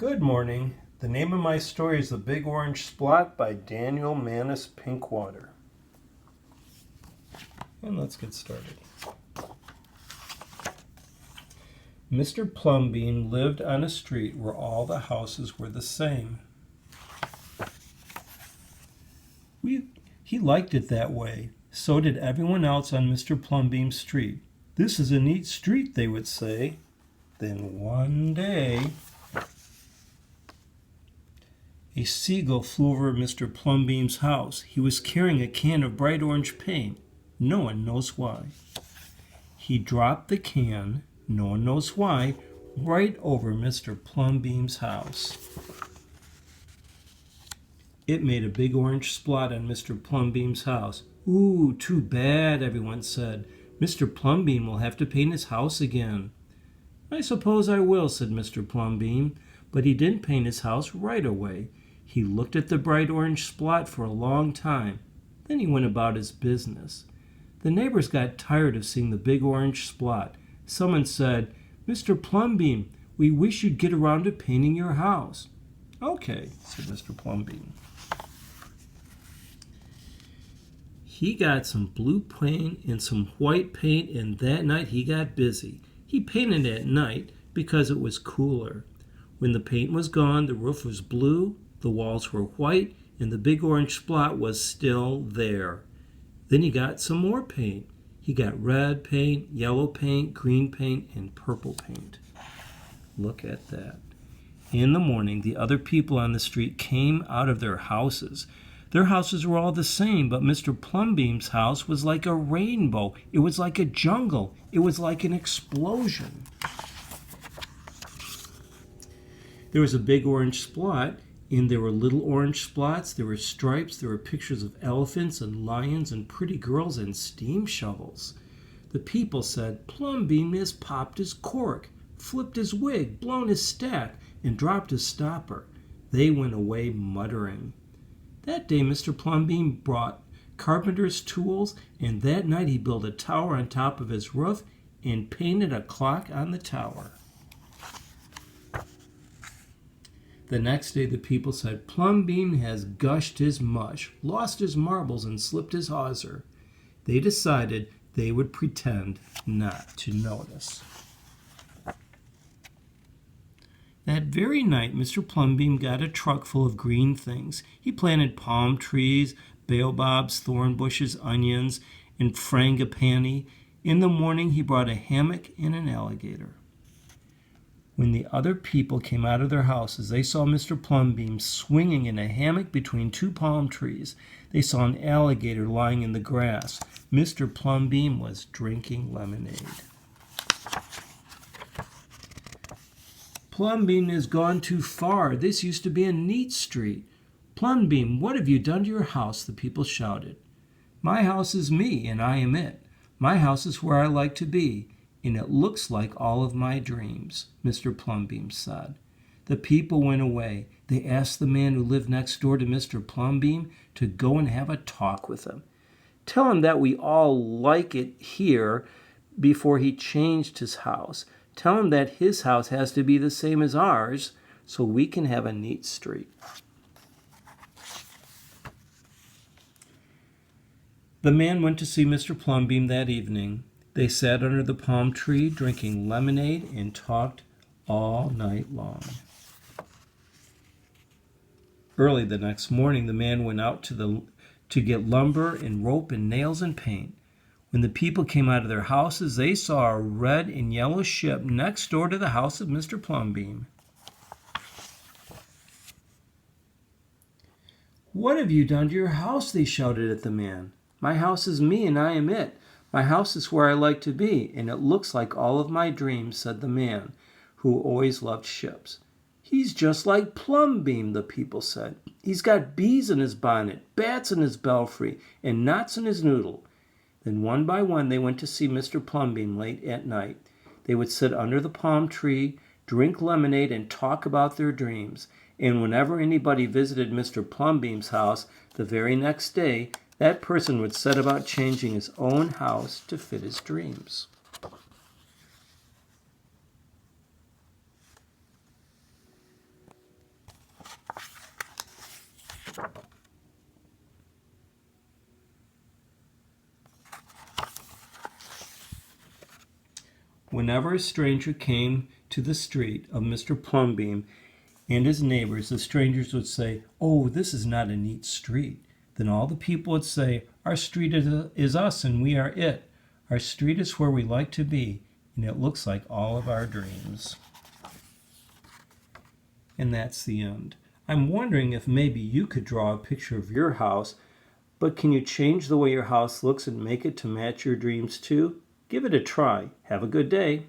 Good morning. The name of my story is The Big Orange Splot by Daniel Manus Pinkwater. And let's get started. Mr. Plumbeam lived on a street where all the houses were the same. He liked it that way. So did everyone else on Mr. Plumbeam's street. "This is a neat street," they would say. Then one day, a seagull flew over Mr. Plumbeam's house. He was carrying a can of bright orange paint. No one knows why. He dropped the can, no one knows why, right over Mr. Plumbeam's house. It made a big orange splot on Mr. Plumbeam's house. "Ooh, too bad," everyone said. "Mr. Plumbeam will have to paint his house again." "I suppose I will," said Mr. Plumbeam, but he didn't paint his house right away. He looked at the bright orange splot for a long time. Then he went about his business. The neighbors got tired of seeing the big orange splot. Someone said, "Mr. Plumbeam, we wish you'd get around to painting your house." "Okay," said Mr. Plumbeam. He got some blue paint and some white paint, and that night he got busy. He painted at night because it was cooler. When the paint was gone, the roof was blue, the walls were white, and the big orange splot was still there. Then he got some more paint. He got red paint, yellow paint, green paint, and purple paint. Look at that. In the morning, the other people on the street came out of their houses. Their houses were all the same, but Mr. Plumbeam's house was like a rainbow. It was like a jungle. It was like an explosion. There was a big orange splot, and there were little orange splots. There were stripes. There were pictures of elephants and lions and pretty girls and steam shovels. The people said, "Plumbeam has popped his cork, flipped his wig, blown his stack, and dropped his stopper." They went away muttering. That day Mr. Plumbeam brought carpenter's tools, and that night he built a tower on top of his roof and painted a clock on the tower. The next day the people said, "Plumbeam has gushed his mush, lost his marbles, and slipped his hawser." They decided they would pretend not to notice. That very night, Mr. Plumbeam got a truck full of green things. He planted palm trees, baobabs, thorn bushes, onions, and frangipani. In the morning, he brought a hammock and an alligator. When the other people came out of their houses, they saw Mr. Plumbeam swinging in a hammock between two palm trees. They saw an alligator lying in the grass. Mr. Plumbeam was drinking lemonade. "Plumbeam has gone too far. This used to be a neat street." "Plumbeam, what have you done to your house?" the people shouted. "My house is me, and I am it. My house is where I like to be, and it looks like all of my dreams," Mr. Plumbeam said. The people went away. They asked the man who lived next door to Mr. Plumbeam to go and have a talk with him. "Tell him that we all like it here," before he changed his house. "Tell him that his house has to be the same as ours so we can have a neat street." The man went to see Mr. Plumbeam that evening. They sat under the palm tree drinking lemonade and talked all night long. Early the next morning, the man went out to get lumber and rope and nails and paint. When the people came out of their houses, they saw a red and yellow ship next door to the house of Mr. Plumbeam. "What have you done to your house?" they shouted at the man. "My house is me, and I am it. My house is where I like to be, and it looks like all of my dreams," said the man, who always loved ships. "He's just like Plumbeam," the people said. "He's got bees in his bonnet, bats in his belfry, and knots in his noodle." Then one by one they went to see Mr. Plumbeam late at night. They would sit under the palm tree, drink lemonade, and talk about their dreams. And whenever anybody visited Mr. Plumbeam's house the very next day, that person would set about changing his own house to fit his dreams. Whenever a stranger came to the street of Mr. Plumbeam and his neighbors, the strangers would say, "Oh, this is not a neat street." Then all the people would say, "Our street is us and we are it. Our street is where we like to be, and it looks like all of our dreams." And that's the end. I'm wondering if maybe you could draw a picture of your house, but can you change the way your house looks and make it to match your dreams too? Give it a try. Have a good day.